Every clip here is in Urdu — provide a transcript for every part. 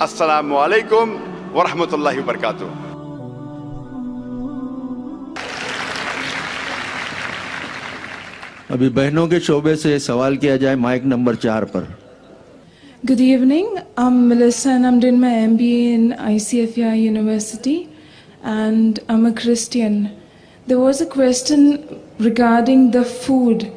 السلام علیکم ورحمۃ اللہ وبرکاتہ. ابھی بہنوں کے شعبے سے سوال کیا جائے mic number 4 per. Good evening. I'm Melissa and I'm doing my MBA in ICFI University and I'm a Christian. There was a question regarding the food.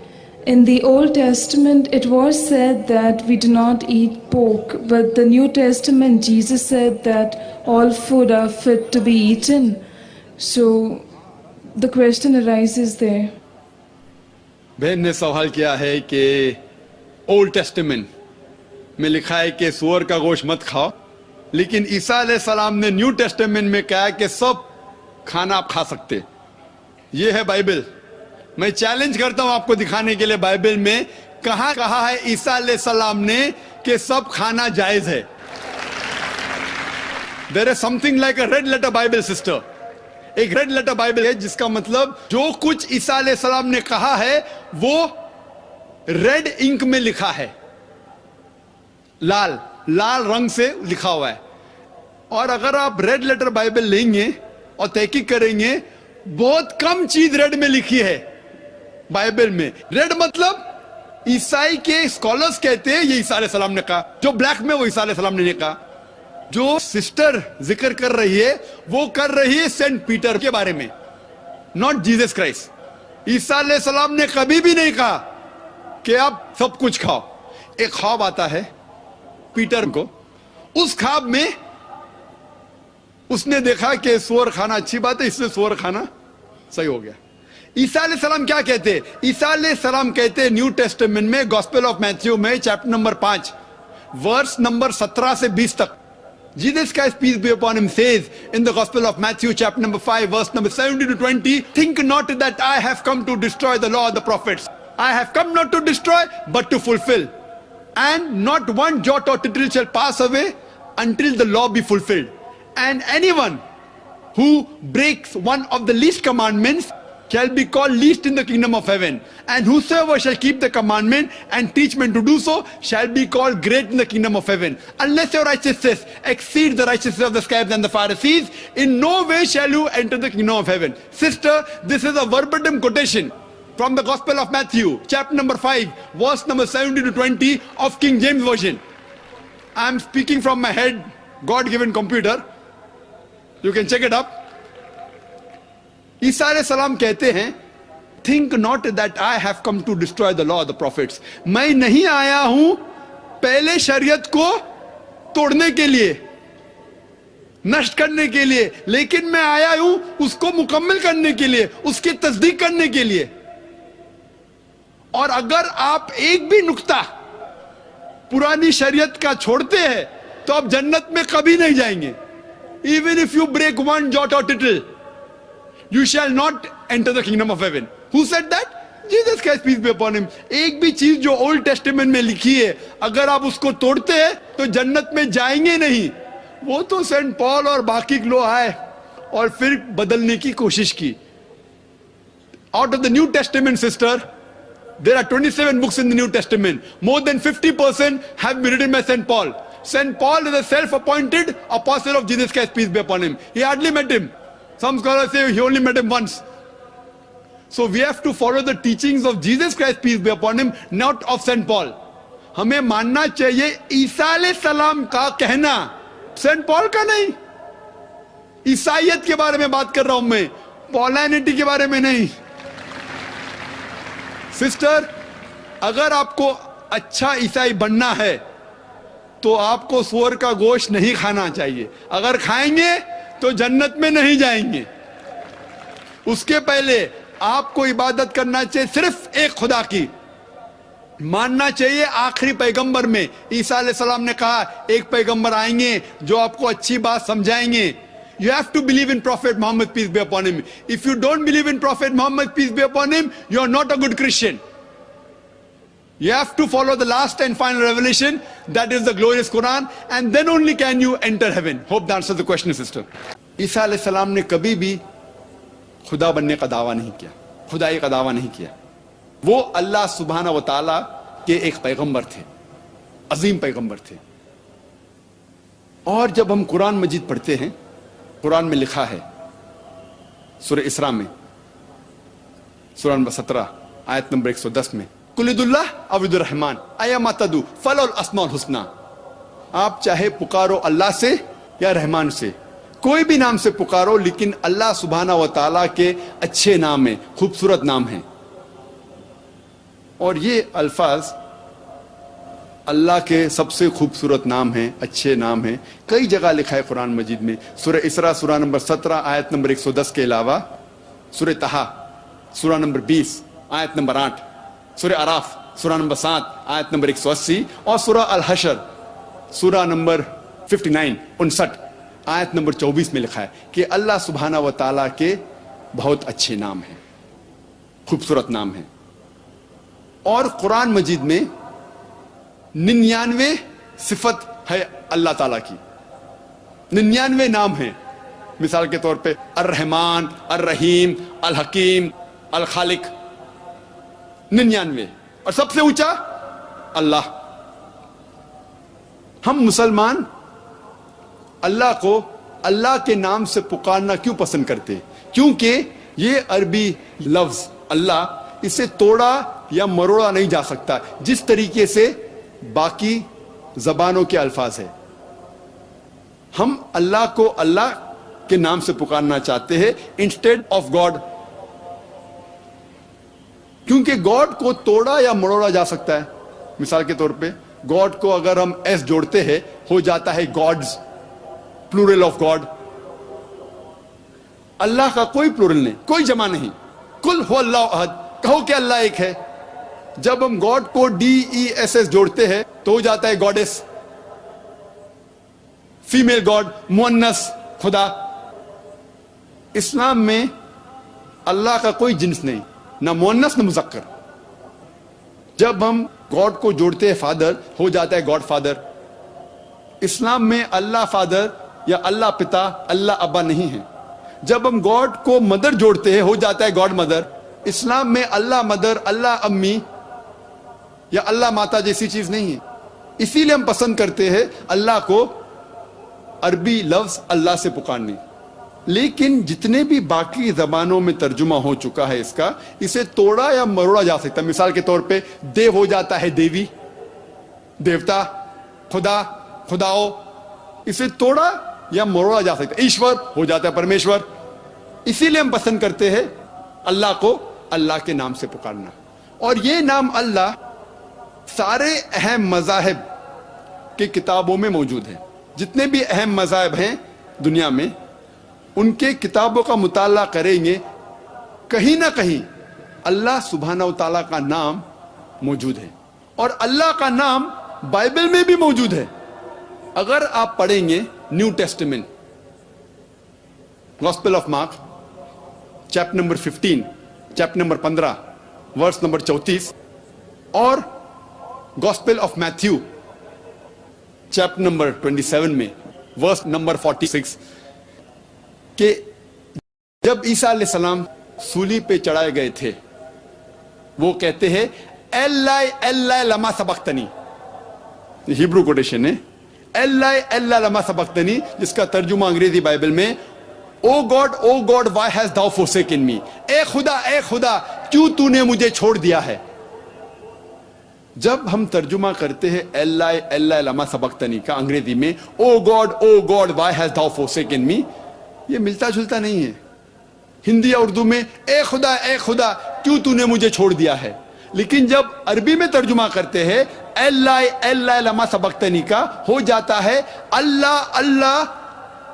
In the Old Testament, it was said that we do not eat pork, but the New Testament, Jesus said that all food are fit to be eaten. So the question arises there. بہن نے سوال کیا ہے کہ اولڈ ٹیسٹمنٹ میں لکھا ہے کہ سور کا گوشت مت کھاؤ، لیکن عیسیٰ علیہ السلام نے نیو ٹیسٹمنٹ میں کہا کہ سب کھانا آپ کھا سکتے. یہ ہے بائبل. میں چیلنج کرتا ہوں آپ کو دکھانے کے لیے بائبل میں کہاں کہا ہے عیسیٰ علیہ السلام نے کہ سب کھانا جائز ہے. There is something like a red letter Bible, sister. ایک ریڈ لیٹر بائبل ہے جس کا مطلب جو کچھ عیسیٰ علیہ السلام نے کہا ہے وہ ریڈ انک میں لکھا ہے، لال رنگ سے لکھا ہوا ہے. اور اگر آپ ریڈ لیٹر بائبل لیں گے اور تحقیق کریں گے، بہت کم چیز ریڈ میں لکھی ہے بائبل میں. ریڈ مطلب عیسائی کے اسکالرز کہتے ہیں یہ عیسیٰ علیہ السلام نے کہا، جو بلیک میں وہ عیسیٰ علیہ السلام نے نہیں کہا. جو سسٹر ذکر کر رہی ہے وہ کر رہی ہے سینٹ پیٹر کے بارے میں، ناٹ جیزس کرائسٹ. عیسیٰ علیہ السلام نے کبھی بھی نہیں کہا کہ آپ سب کچھ کھاؤ. ایک خواب آتا ہے پیٹر کو، اس خواب میں اس نے دیکھا کہ سور کھانا اچھی بات ہے، اس نے سور کھانا صحیح ہو گیا. عیسیٰ علیہ السلام کیا کہتے ہیں؟ عیسیٰ علیہ السلام کہتے ہیں نیو ٹیسٹمنٹ میں گاسپل آف میتھیو میں چیپٹر نمبر 5 ورس نمبر 17 سے 20 تک. Jesus Christ, peace be upon him, says in the Gospel of Matthew chapter number 5 verse number 17 to 20, think not that I have come to destroy the law of the prophets. I have come not to destroy but to fulfill. And not one jot or tittle shall pass away until the law be fulfilled. And anyone who breaks one of the least commandments shall be called least in the kingdom of heaven. And whosoever shall keep the commandment and teach men to do so shall be called great in the kingdom of heaven. Unless your righteousness exceeds the righteousness of the scribes and the Pharisees, in no way shall you enter the kingdom of heaven. Sister, this is a verbatim quotation from the Gospel of Matthew, chapter number 5, verse number 17 to 20 of King James Version. I am speaking from my head, God-given computer. You can check it up. عیسیٰ علیہ السلام کہتے ہیں think not that I have come to destroy the law of the prophets. میں نہیں آیا ہوں پہلے شریعت کو توڑنے کے لیے، نشٹ کرنے کے لیے، لیکن میں آیا ہوں اس کو مکمل کرنے کے لیے، اس کی تصدیق کرنے کے لیے. اور اگر آپ ایک بھی نقطہ پرانی شریعت کا چھوڑتے ہیں تو آپ جنت میں کبھی نہیں جائیں گے. Even if you break one jot or tittle, you shall not enter the kingdom of heaven. Who said that? Jesus Christ, peace be upon him. ایک بھی چیز جو اولڈ ٹیسٹمنٹ میں لکھی ہے اگر آپ اس کو توڑتے ہیں تو جنت میں جائیں گے نہیں. وہ تو سینٹ پال اور باقی لوگ آئے اور پھر بدلنے کی کوشش کی. Out of the New Testament, sister, there are 27 books in the New Testament. More than 50% have been written by Saint Paul. Saint Paul is a self-appointed apostle of Jesus Christ, peace be upon him. He hardly met him. Some scholars say he only met him once. So we have to follow the teachings of Jesus Christ, peace be upon him, not of Saint Paul. ہمیں ماننا چاہیے عیسیٰ علیہ السلام کا کہنا، سینٹ پال کا نہیں. عیسائیت کے بارے میں بات کر رہا ہوں میں، پولینٹی کے بارے میں نہیں. سسٹر، اگر آپ کو اچھا عیسائی بننا ہے تو آپ کو سور کا گوشت نہیں کھانا چاہیے. اگر کھائیں گے تو جنت میں نہیں جائیں گے. اس کے پہلے آپ کو عبادت کرنا چاہیے صرف ایک خدا کی. ماننا چاہیے آخری پیغمبر میں عیسیٰ علیہ السلام نے کہا ایک پیغمبر آئیں گے جو آپ کو اچھی بات سمجھائیں گے. You have to believe in Prophet Muhammad, peace be upon him. If you don't believe in Prophet Muhammad, peace be upon him, you are not a good Christian. You have to follow the last and final revelation, that is the glorious Quran, and then only can you enter heaven. Hope that answers the question, sister. عیسیٰ علیہ السلام نے کبھی بھی خدا بننے کا دعویٰ نہیں کیا، خدائی کا دعویٰ نہیں کیا. وہ اللہ سبحانہ و تعالیٰ کے ایک پیغمبر تھے، عظیم پیغمبر تھے. اور جب ہم قرآن مجید پڑھتے ہیں، قرآن میں لکھا ہے سورہ اسراء میں سورہ نمبر 17 آیت نمبر 110 میں، قل ادعوا اللہ او ادعوا الرحمن ایما تدعوا فلہ الاسماء الحسنی، آپ چاہے پکارو اللہ سے یا رحمان سے، کوئی بھی نام سے پکارو، لیکن اللہ سبحانہ و تعالیٰ کے اچھے نام ہیں، خوبصورت نام ہیں۔ اور یہ الفاظ اللہ کے سب سے خوبصورت نام ہیں، اچھے نام ہیں، کئی جگہ لکھا ہے قرآن مجید میں۔ سورہ اسراء سورہ نمبر 17 آیت نمبر 110 کے علاوہ سورہ طٰہٰ سورہ نمبر 20 آیت نمبر 8، سورہ اعراف سورہ نمبر 7 آیت نمبر 180، اور سورہ الحشر سورہ نمبر 59 آیت نمبر 24 میں لکھا ہے کہ اللہ سبحانہ و تعالیٰ کے بہت اچھے نام ہیں، خوبصورت نام ہیں۔ اور قرآن مجید میں 99 صفت ہے اللہ تعالیٰ کی، 99 نام ہیں۔ مثال کے طور پہ الرحمن، الرحیم، الحکیم، الخالق، 99، اور سب سے اونچا اللہ۔ ہم مسلمان اللہ کو اللہ کے نام سے پکارنا کیوں پسند کرتے ہیں؟ کیونکہ یہ عربی لفظ اللہ، اسے توڑا یا مروڑا نہیں جا سکتا جس طریقے سے باقی زبانوں کے الفاظ ہیں۔ ہم اللہ کو اللہ کے نام سے پکارنا چاہتے ہیں انسٹیڈ آف گاڈ، کیونکہ گاڈ کو توڑا یا مروڑا جا سکتا ہے۔ مثال کے طور پہ گاڈ کو اگر ہم ایس جوڑتے ہیں ہو جاتا ہے گاڈز، پلورل آف گاڈ۔ اللہ کا کوئی پلورل نہیں، کوئی جمع نہیں۔ قل هو اللہ احد، کہو کہ اللہ ایک ہے۔ جب ہم گاڈ کو DESS جوڑتے ہیں تو ہو جاتا ہے گاڈس، فیمیل گاڈ، مؤنث خدا۔ اسلام میں اللہ کا کوئی جنس نہیں، نہ مؤنث نہ مذکر۔ جب ہم گاڈ کو جوڑتے ہیں فادر ہو جاتا ہے گاڈ فادر۔ اسلام میں اللہ فادر یا اللہ پتا، اللہ ابا نہیں ہے۔ جب ہم گاڈ کو مدر جوڑتے ہیں ہو جاتا ہے گاڈ مدر۔ اسلام میں اللہ مدر، اللہ امی یا اللہ ماتا جیسی چیز نہیں ہے۔ اسی لیے ہم پسند کرتے ہیں اللہ کو عربی لفظ اللہ سے پکارنے۔ لیکن جتنے بھی باقی زبانوں میں ترجمہ ہو چکا ہے اس کا، اسے توڑا یا مروڑا جا سکتا ہے۔ مثال کے طور پہ دیو ہو جاتا ہے دیوی، دیوتا، خدا، خداؤ، اسے توڑا یا مروڑا جا سکتا ہے۔ ایشور ہو جاتا ہے پرمیشور۔ اسی لیے ہم پسند کرتے ہیں اللہ کو اللہ کے نام سے پکارنا۔ اور یہ نام اللہ سارے اہم مذاہب کی کتابوں میں موجود ہے۔ جتنے بھی اہم مذاہب ہیں دنیا میں، ان کے کتابوں کا مطالعہ کریں گے، کہیں نہ کہیں اللہ سبحانہ و تعالیٰ کا نام موجود ہے۔ اور اللہ کا نام بائبل میں بھی موجود ہے۔ اگر آپ پڑھیں گے New Testament, Gospel of Mark chapter number 15، chapter number 15 verse number 34، اور Gospel of Matthew chapter number 27 میں ورس نمبر 46، کہ جب عیسیٰ علیہ السلام سولی پہ چڑھائے گئے تھے، وہ کہتے ہیں ایلائی ایلائی لما سبقتنی، ہیبرو کوٹیشن ہے، ایلائی ایلائی لما سبقتنی، جس کا ترجمہ انگریزی بائبل میں O God why has thou forsaken me، اے خدا کیوں تو نے مجھے چھوڑ دیا ہے۔ جب ہم ترجمہ کرتے ہیں ایلائی ایلائی لما سبقتنی کا انگریزی میں O God why has thou forsaken me، یہ ملتا جلتا نہیں ہے۔ ہندی یا اردو میں اے خدا کیوں تو نے مجھے چھوڑ دیا ہے، لیکن جب عربی میں ترجمہ کرتے ہیں ایلائی ایلائی لما سبقتنی کا، ہو جاتا ہے اللہ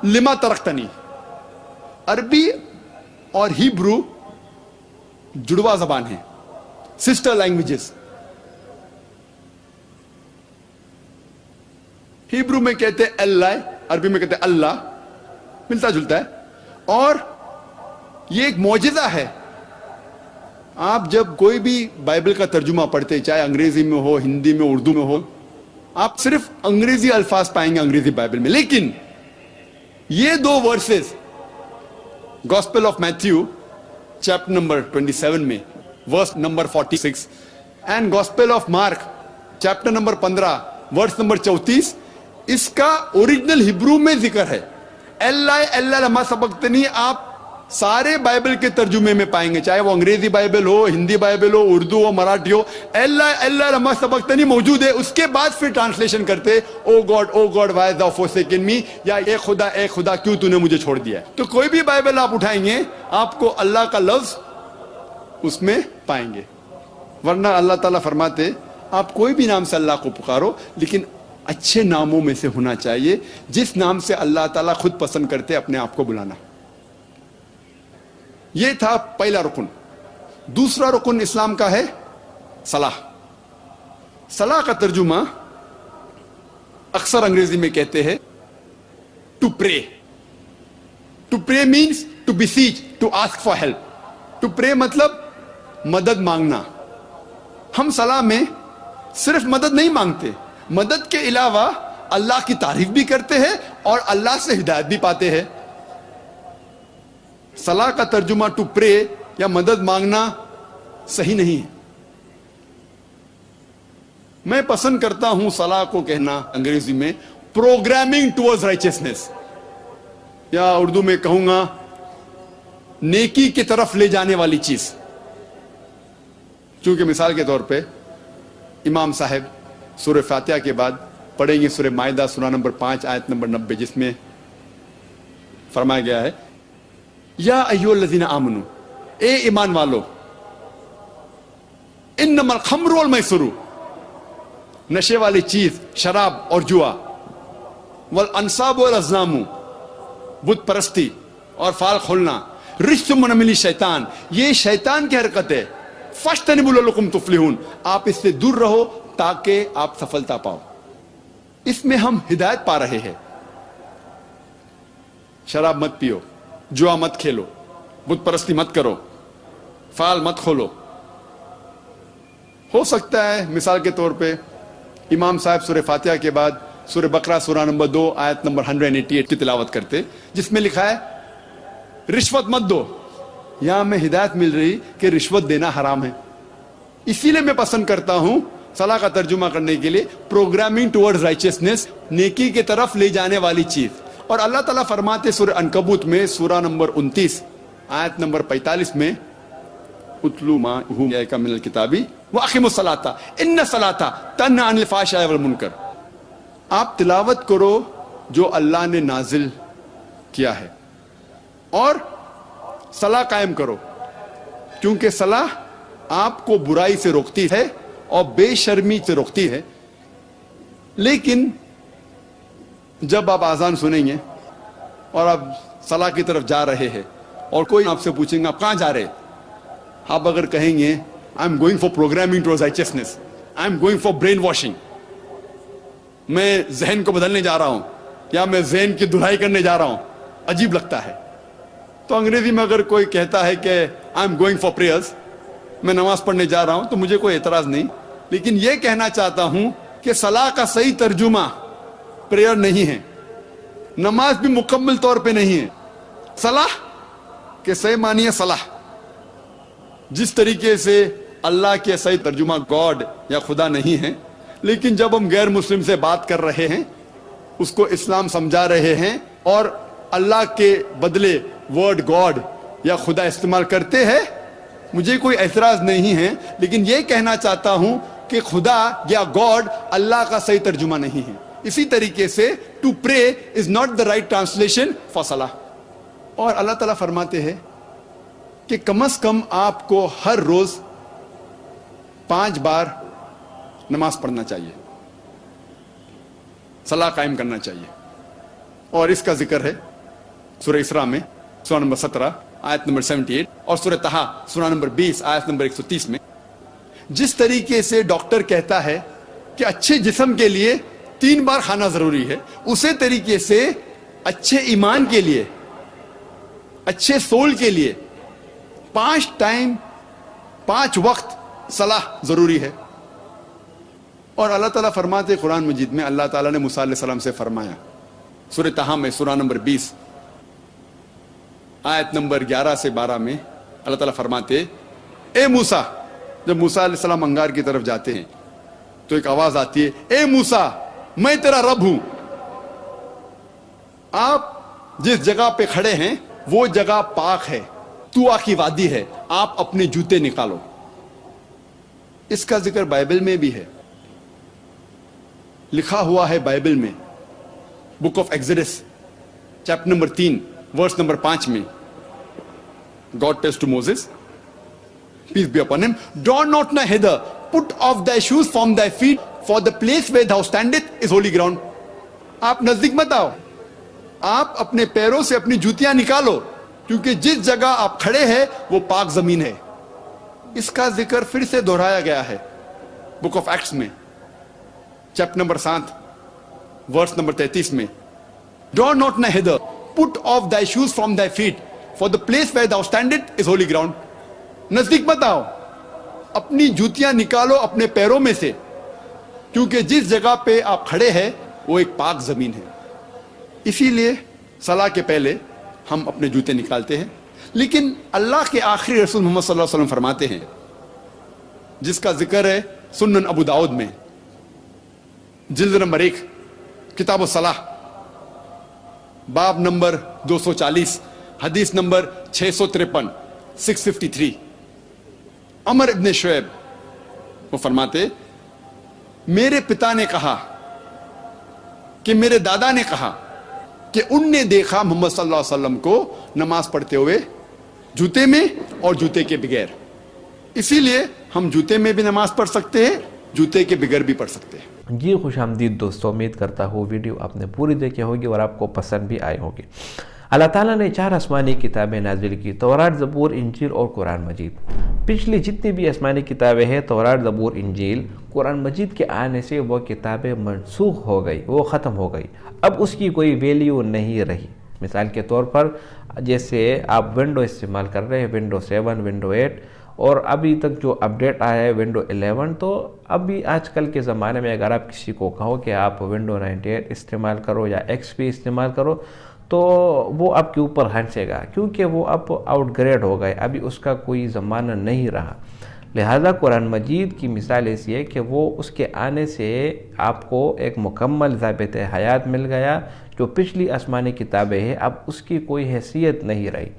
لما ترکتنی۔ عربی اور ہیبرو جڑوا زبان ہے، سسٹر لینگویجز۔ ہیبرو میں کہتے ہیں اللہ، عربی میں کہتے ہیں اللہ، ملتا جلتا ہے۔ اور یہ ایک معجزہ ہے۔ آپ جب کوئی بھی بائبل کا ترجمہ پڑھتے، چاہے انگریزی میں ہو، ہندی میں، اردو میں ہو، آپ صرف انگریزی الفاظ پائیں گے انگریزی بائبل میں، لیکن یہ دو verses Gospel of Matthew chapter number 27 میں verse number 46 and Gospel of Mark chapter number 15 verse number 34، اس کا اوریجنل ہبرو میں ذکر ہے. اللہ اللہ لما سبقتنی آپ سارے بائبل کے ترجمے میں پائیں گے, چاہے وہ انگریزی بائبل ہو, ہندی بائبل ہو, اردو ہو, مراٹھی ہو, اللہ اللہ لما سبقتنی موجود ہے. اس کے بعد پھر ٹرانسلیشن کرتے O God why thou forsaken me, یا اے خدا کیوں تو نے مجھے چھوڑ دیا ہے. تو کوئی بھی بائبل آپ اٹھائیں گے آپ کو اللہ کا لفظ اس میں پائیں گے. ورنہ اللہ تعالیٰ فرماتے آپ کوئی بھی نام سے اللہ کو پکارو, لیکن اچھے ناموں میں سے ہونا چاہیے جس نام سے اللہ تعالیٰ خود پسند کرتے اپنے آپ کو بلانا. یہ تھا پہلا رکن. دوسرا رکن اسلام کا ہے صلاح. صلاح کا ترجمہ اکثر انگریزی میں کہتے ہیں to pray. To pray means to beseech, to ask for help. To pray مطلب مدد مانگنا. ہم صلاح میں صرف مدد نہیں مانگتے, مدد کے علاوہ اللہ کی تعریف بھی کرتے ہیں اور اللہ سے ہدایت بھی پاتے ہیں. صلاح کا ترجمہ ٹو پرے یا مدد مانگنا صحیح نہیں ہے. میں پسند کرتا ہوں صلاح کو کہنا انگریزی میں پروگرامنگ ٹوورڈز رائچسنس, یا اردو میں کہوں گا نیکی کی طرف لے جانے والی چیز. چونکہ مثال کے طور پہ امام صاحب سورہ فاتحہ کے بعد پڑھیں گے سورہ مائدہ سورہ نمبر 5 آیت نمبر 90, جس میں فرمایا گیا ہے یا ایھا الذین آمنو, اے ایمان والو, انما الخمر والمیسر, نشے والی چیز شراب اور جوا, والانصاب والازلام, بت پرستی اور فال کھولنا, رجس من عمل شیطان, یہ شیطان کی حرکت ہے, فاجتنبوا لعلکم تفلحون, آپ اس سے دور رہو تاکہ آپ سفلتا پاؤ. اس میں ہم ہدایت پا رہے ہیں. شراب مت پیو, جوا مت کھیلو, بت پرستی مت کرو, فال مت کھولو. ہو سکتا ہے مثال کے طور پہ امام صاحب سورہ فاتحہ کے بعد سورہ بقرہ سورہ نمبر 2 آیت نمبر 188 کی تلاوت کرتے, جس میں لکھا ہے رشوت مت دو. یہاں میں ہدایت مل رہی کہ رشوت دینا حرام ہے. اسی لیے میں پسند کرتا ہوں صلاح کا ترجمہ کرنے کے لیے پروگرامنگ ٹوورڈز رائچسنس, نیکی کی طرف لے جانے والی چیز. اور اللہ تعالیٰ فرماتے سورہ عنکبوت میں سورہ نمبر 29 آیت نمبر 45 میں اتلو ما اوحی الیک من الکتاب واقیموا الصلاۃ ان الصلاۃ تنہی عن الفحشاء والمنکر. آپ تلاوت کرو جو اللہ نے نازل کیا ہے اور صلاح قائم کرو, کیونکہ صلاح آپ کو برائی سے روکتی ہے اور بے شرمی سے روکتی ہے. لیکن جب آپ اذان سنیں گے اور آپ صلاح کی طرف جا رہے ہیں اور کوئی آپ سے پوچھیں گے آپ کہاں جا رہے ہیں, آپ اگر کہیں گے I am going for programming towards رائچسنس, I am going for brain washing, میں ذہن کو بدلنے جا رہا ہوں یا میں ذہن کی دھلائی کرنے جا رہا ہوں, عجیب لگتا ہے. تو انگریزی میں اگر کوئی کہتا ہے کہ I am going for prayers, میں نماز پڑھنے جا رہا ہوں, تو مجھے کوئی اعتراض نہیں. لیکن یہ کہنا چاہتا ہوں کہ صلاح کا صحیح ترجمہ پریئر نہیں ہے, نماز بھی مکمل طور پہ نہیں ہے. صلاح کے صحیح معنی ہے صلاح. جس طریقے سے اللہ کے صحیح ترجمہ گاڈ یا خدا نہیں ہے, لیکن جب ہم غیر مسلم سے بات کر رہے ہیں, اس کو اسلام سمجھا رہے ہیں اور اللہ کے بدلے ورڈ گاڈ یا خدا استعمال کرتے ہیں, مجھے کوئی اعتراض نہیں ہے. لیکن یہ کہنا چاہتا ہوں کہ خدا یا گاڈ اللہ کا صحیح ترجمہ نہیں ہے. اسی طریقے سے to pray is not the right translation for صلاح. اور اللہ تعالیٰ فرماتے ہیں کہ کم از کم آپ کو ہر روز 5 بار نماز پڑھنا چاہیے, صلاح قائم کرنا چاہیے. اور اس کا ذکر ہے سورہ اسراء میں سورہ نمبر 17 آیت نمبر 78 اور سورہ طہ سورہ نمبر 20 آیت نمبر 130 میں. جس طریقے سے ڈاکٹر کہتا ہے کہ اچھے جسم کے لیے 3 بار کھانا ضروری ہے, اسی طریقے سے اچھے ایمان کے لیے, اچھے سول کے لیے 5 ٹائم 5 وقت صلاح ضروری ہے. اور اللہ تعالیٰ فرماتے قرآن مجید میں, اللہ تعالیٰ نے موسیٰ علیہ السلام سے فرمایا سورہ طہ میں سورہ نمبر 20 آیت نمبر 11 سے 12 میں اللہ تعالیٰ فرماتے اے موسیٰ, جب موسیٰ علیہ السلام انگار کی طرف جاتے ہیں تو ایک آواز آتی ہے اے موسیٰ میں تیرا رب ہوں, آپ جس جگہ پہ کھڑے ہیں وہ جگہ پاک ہے، طوا کی وادی ہے، آپ اپنے جوتے نکالو. اس کا ذکر بائبل میں بھی ہے، لکھا ہوا ہے بائبل میں، Book of Exodus chapter number 3 verse number 5 میں. God tells to Moses, peace be upon him, draw not nigh hither, put off thy shoes from thy feet, for the place where thou standest is holy ground. آپ نزدیک مت آؤ، آپ اپنے پیروں سے اپنی جوتیاں نکالو، کیونکہ جس جگہ آپ کھڑے ہیں وہ پاک زمین ہے. اس کا ذکر پھر سے دہرایا گیا ہے بک آف ایکٹس میں چیپٹر نمبر 7 ورس نمبر 33 میں. Draw not nigh hither, put off thy shoes from thy feet, for the place where thou standest is holy ground. نزدیک مت آؤ، اپنی جوتیاں نکالو اپنے پیروں میں سے، کیونکہ جس جگہ پہ آپ کھڑے ہیں وہ ایک پاک زمین ہے. اسی لیے صلاح کے پہلے ہم اپنے جوتے نکالتے ہیں. لیکن اللہ کے آخری رسول محمد صلی اللہ علیہ وسلم فرماتے ہیں، جس کا ذکر ہے سنن ابو داؤد میں جلد نمبر 1 کتاب الصلاح باب نمبر 240 حدیث نمبر 653 653. عمر ابن شعیب وہ فرماتے، میرے پتا نے کہا کہ میرے دادا نے کہا کہ ان نے دیکھا محمد صلی اللہ علیہ وسلم کو نماز پڑھتے ہوئے جوتے میں اور جوتے کے بغیر. اسی لیے ہم جوتے میں بھی نماز پڑھ سکتے ہیں، جوتے کے بغیر بھی پڑھ سکتے ہیں. جی خوش آمدید دوستو، امید کرتا ہوں ویڈیو آپ نے پوری دیکھی ہوگی اور آپ کو پسند بھی آئی ہوگی. اللہ تعالیٰ نے 4 آسمانی کتابیں نازل کی، تورات، زبور، انجیل اور قرآن مجید. پچھلی جتنی بھی آسمانی کتابیں ہیں، تورات، زبور، انجیل، قرآن مجید کے آنے سے وہ کتابیں منسوخ ہو گئی، وہ ختم ہو گئی. اب اس کی کوئی ویلیو نہیں رہی. مثال کے طور پر جیسے آپ ونڈو استعمال کر رہے ہیں، ونڈو 7، ونڈو 8، اور ابھی تک جو اپڈیٹ آیا ہے ونڈو 11، تو ابھی آج کل کے زمانے میں اگر آپ کسی کو کہو کہ آپ ونڈو 98 استعمال کرو یا XP استعمال کرو تو وہ آپ کے اوپر ہنسے گا، کیونکہ وہ اب آؤٹ گریڈ ہو گئے، ابھی اس کا کوئی زمانہ نہیں رہا. لہٰذا قرآن مجید کی مثال ایسی ہے کہ وہ اس کے آنے سے آپ کو ایک مکمل ضابط حیات مل گیا. جو پچھلی آسمانی کتابیں ہیں اب اس کی کوئی حیثیت نہیں رہی.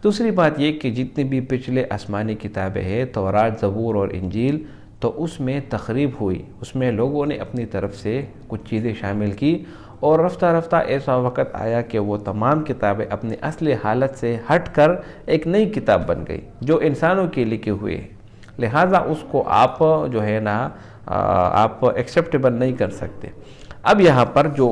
دوسری بات یہ کہ جتنی بھی پچھلے آسمانی کتابیں ہیں، تورات، زبور اور انجیل، تو اس میں تخریب ہوئی، اس میں لوگوں نے اپنی طرف سے کچھ چیزیں شامل کی، اور رفتہ رفتہ ایسا وقت آیا کہ وہ تمام کتابیں اپنی اصلی حالت سے ہٹ کر ایک نئی کتاب بن گئی جو انسانوں کے لکھے ہوئے ہیں. لہٰذا اس کو آپ جو ہے نا آپ ایکسیپٹیبل نہیں کر سکتے. اب یہاں پر جو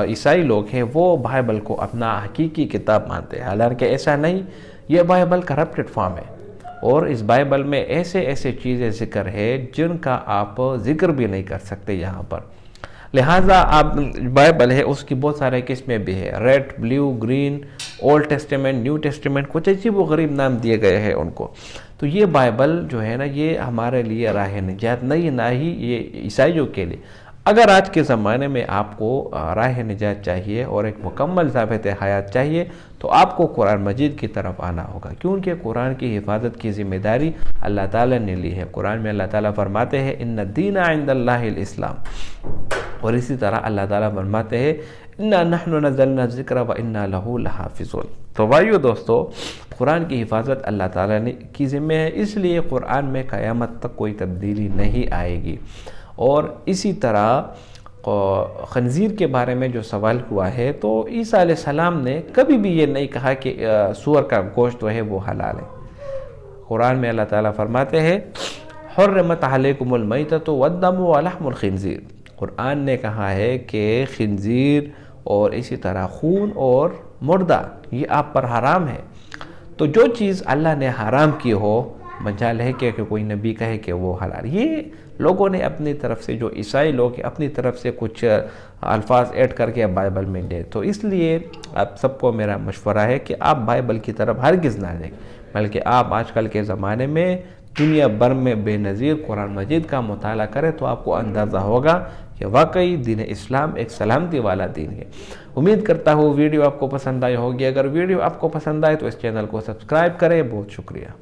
عیسائی لوگ ہیں وہ بائبل کو اپنا حقیقی کتاب مانتے ہیں، حالانکہ ایسا نہیں. یہ بائبل کرپٹڈ فارم ہے، اور اس بائبل میں ایسے چیزیں ذکر ہے جن کا آپ ذکر بھی نہیں کر سکتے یہاں پر. لہٰذا آپ بائبل ہے اس کی بہت سارے قسمیں بھی ہے، red, blue, green, Old Testament, New Testament, کچھ عجیب و غریب نام دیے گئے ہیں ان کو. تو یہ بائبل جو ہے نا یہ ہمارے لیے راہ نجات نہیں، نہ ہی یہ عیسائیوں کے لیے. اگر آج کے زمانے میں آپ کو راہ نجات چاہیے اور ایک مکمل ضابط حیات چاہیے تو آپ کو قرآن مجید کی طرف آنا ہوگا، کیونکہ قرآن کی حفاظت کی ذمہ داری اللہ تعالیٰ نے لی ہے. قرآن میں اللہ تعالیٰ فرماتے ہیں ان الدین عند اللہ الاسلام، اور اسی طرح اللہ تعالیٰ فرماتے ہیں انا نحن نزلنا الذکر وانا لہ لحافظون. تو بھائیو دوستو، قرآن کی حفاظت اللہ تعالیٰ نے کی ذمہ ہے، اس لیے قرآن میں قیامت تک کوئی تبدیلی نہیں آئے گی. اور اسی طرح خنزیر کے بارے میں جو سوال ہوا ہے تو عیسیٰ علیہ السلام نے کبھی بھی یہ نہیں کہا کہ سور کا گوشت جو ہے وہ حلال ہے. قرآن میں اللہ تعالیٰ فرماتے ہیں حرمت علیکم المیتۃ والدم ولحم الخنزیر. قرآن نے کہا ہے کہ خنزیر اور اسی طرح خون اور مردہ یہ آپ پر حرام ہے. تو جو چیز اللہ نے حرام کی ہو، مجال ہے کہ کوئی نبی کہے کہ وہ حلال. یہ لوگوں نے اپنی طرف سے، جو عیسائی لوگ اپنی طرف سے کچھ الفاظ ایڈ کر کے بائبل میں دے. تو اس لیے آپ سب کو میرا مشورہ ہے کہ آپ بائبل کی طرف ہرگز نہ جائیں، بلکہ آپ آج کل کے زمانے میں دنیا بھر میں بے نظیر قرآن مجید کا مطالعہ کریں تو آپ کو اندازہ ہوگا کہ واقعی دین اسلام ایک سلامتی والا دین ہے. امید کرتا ہوں ویڈیو آپ کو پسند آئی ہوگی. اگر ویڈیو آپ کو پسند آئے تو اس چینل کو سبسکرائب کریں. بہت شکریہ.